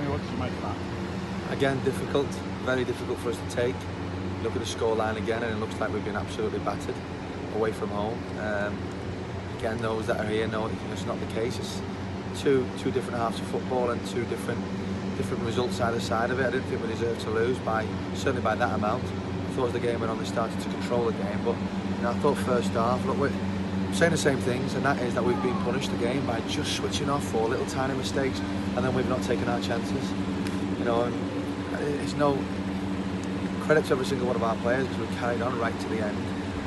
Jamie, what did you make of that? Again, difficult, very difficult for us to take. Look at the scoreline again, and it looks like we've been absolutely battered away from home. Again, those that are here know it's not the case. It's two different halves of football and two different results either side of it. I didn't think we deserved to lose certainly by that amount. I thought as the game went on, they started to control the game, but I thought first half, look, we're saying the same things, and that is that we've been punished again by just switching off for little tiny mistakes, and then we've not taken our chances. And it's no credit to every single one of our players, because we've carried on right to the end,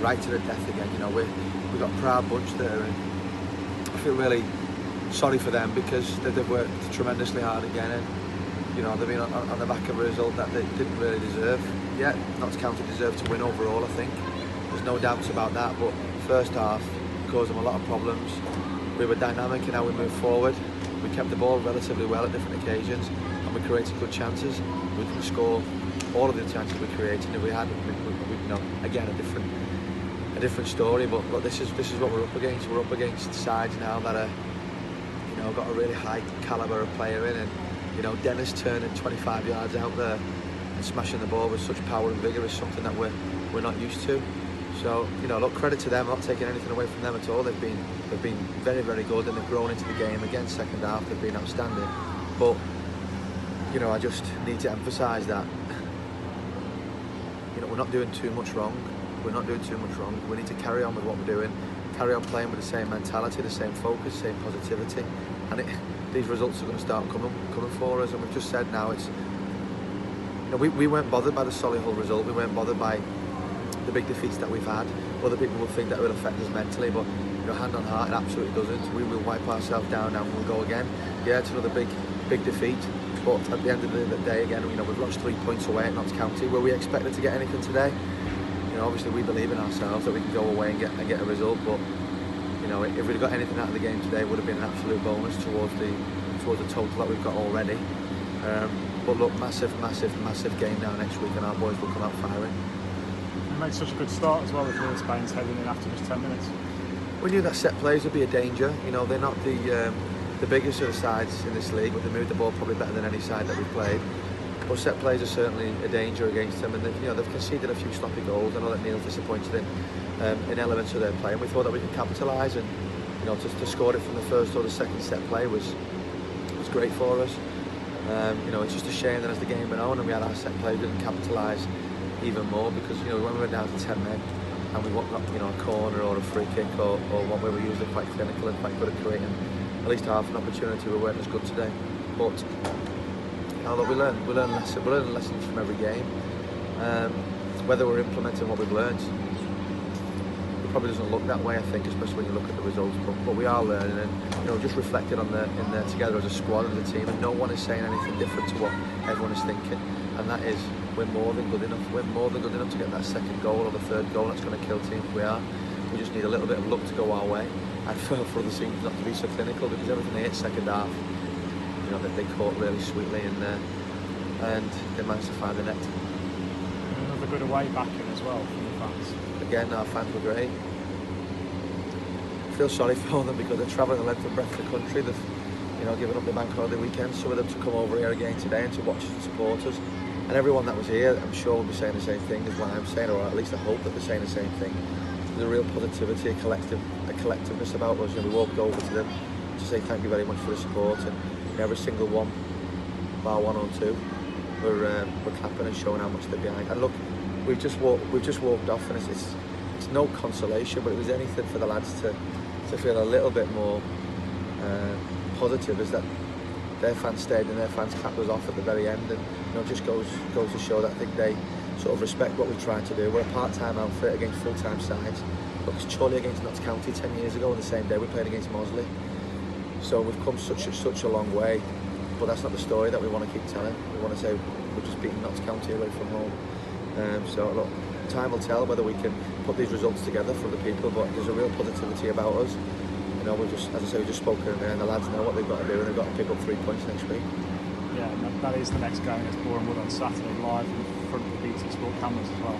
right to the death again. We've got a proud bunch there, and I feel really sorry for them because they've worked tremendously hard again, and they've been on the back of a result that they didn't really deserve. Yeah, Notts County deserved to win overall, I think. There's no doubts about that, but first half caused them a lot of problems. We were dynamic in how we moved forward. We kept the ball relatively well at different occasions, and we created good chances. We didn't score all of the chances we created. If we had, again, a different story. But this is what we're up against. We're up against sides now that are, got a really high calibre of player in, and Dennis turning 25 yards out there and smashing the ball with such power and vigour is something that we're not used to. So look, credit to them. I'm not taking anything away from them at all. They've been very, very good, and they've grown into the game. Again, second half they've been outstanding. But I just need to emphasise that we're not doing too much wrong. We're not doing too much wrong. We need to carry on with what we're doing, carry on playing with the same mentality, the same focus, same positivity, and these results are going to start coming for us. And we've just said now we weren't bothered by the Solihull result. We weren't bothered by the big defeats that we've had. Other people will think that will affect us mentally, but hand on heart, it absolutely doesn't. We will wipe ourselves down and we'll go again. Yeah, it's another big defeat, but at the end of the day, again, we've lost 3 points away at Notts County. Were we expected to get anything today? Obviously we believe in ourselves that we can go away and get a result, but if we'd got anything out of the game today, it would have been an absolute bonus towards the total that we've got already. But look, massive game now next week, and our boys will come out firing. You made such a good start as well with Lewis Baines heading in after just 10 minutes. We knew that set plays would be a danger. They're not the biggest of the sides in this league, but they moved the ball probably better than any side that we've played. But set plays are certainly a danger against them, and they've conceded a few sloppy goals. I know that Neil's disappointed in elements of their play, and we thought that we could capitalise, and to score it from the first or the second set play was great for us. It's just a shame that as the game went on and we had our set play, we didn't capitalise even more, because when we were down to 10 men and we got a corner or a free kick or one where we're usually quite clinical and quite good at creating at least half an opportunity, we weren't as good today. But look, we learn lessons from every game. Whether we're implementing what we've learned, it probably doesn't look that way, I think, especially when you look at the results. But we are learning, and just reflected in there together as a squad, as a team, and no one is saying anything different to what everyone is thinking. And that is, we're more than good enough. We're more than good enough to get that second goal or the third goal that's going to kill teams. We are. We just need a little bit of luck to go our way, and for other teams not to be so clinical, because everything they hit second half, that they caught really sweetly in there, and they managed to find the net. And another good away backing as well from the fans. Again, our fans were great. I feel sorry for them because they're travelling the length and breadth of the country. They've given up the bank holiday weekend, some of them to come over here again today and to watch us and support us. And everyone that was here, I'm sure, will be saying the same thing as what I'm saying, or at least I hope that they're saying the same thing. There's a real positivity, a collectiveness about us. We walked over to them to say thank you very much for the support, and every single one, bar one or two, we're clapping and showing how much they're behind. And look, we've just walked off, and it's no consolation, but it was anything for the lads to feel a little bit more positive, is that their fans stayed and their fans capped us off at the very end, and just goes to show that I think they sort of respect what we're trying to do. We're a part-time outfit against full-time sides. Look, it's Chorley against Notts County 10 years ago on the same day we played against Mosley. So we've come such a long way, but that's not the story that we want to keep telling. We want to say we've just beaten Notts County away from home. So look, time will tell whether we can put these results together for the people, but there's a real positivity about us. We've just, as I say, we've just spoken, and the lads know what they've got to do, and they've got to pick up 3 points next week. Yeah, and that is the next game. It's Boreham Wood on Saturday, live in front of the BT Sport cameras as well.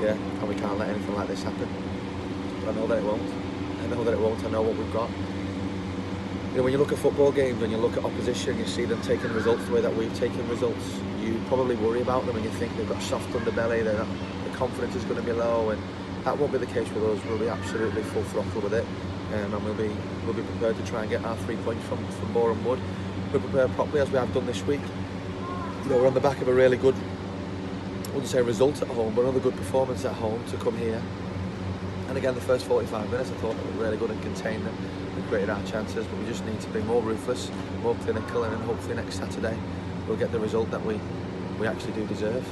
Yeah, and we can't let anything like this happen. But I know that it won't. I know what we've got. You know, when you look at football games, when you look at opposition, you see them taking results the way that we've taken results. You probably worry about them and you think they've got a soft underbelly, the confidence is going to be low, and that won't be the case with us. We'll be absolutely full throttle with it, and we'll be prepared to try and get our 3 points from Boreham Wood. We're prepared properly as we have done this week. You know, we're on the back of a really good, I wouldn't say result at home, but another good performance at home to come here. And again, the first 45 minutes I thought we were really good and contained them. We created our chances, but we just need to be more ruthless, more clinical, and then hopefully next Saturday we'll get the result that we actually do deserve.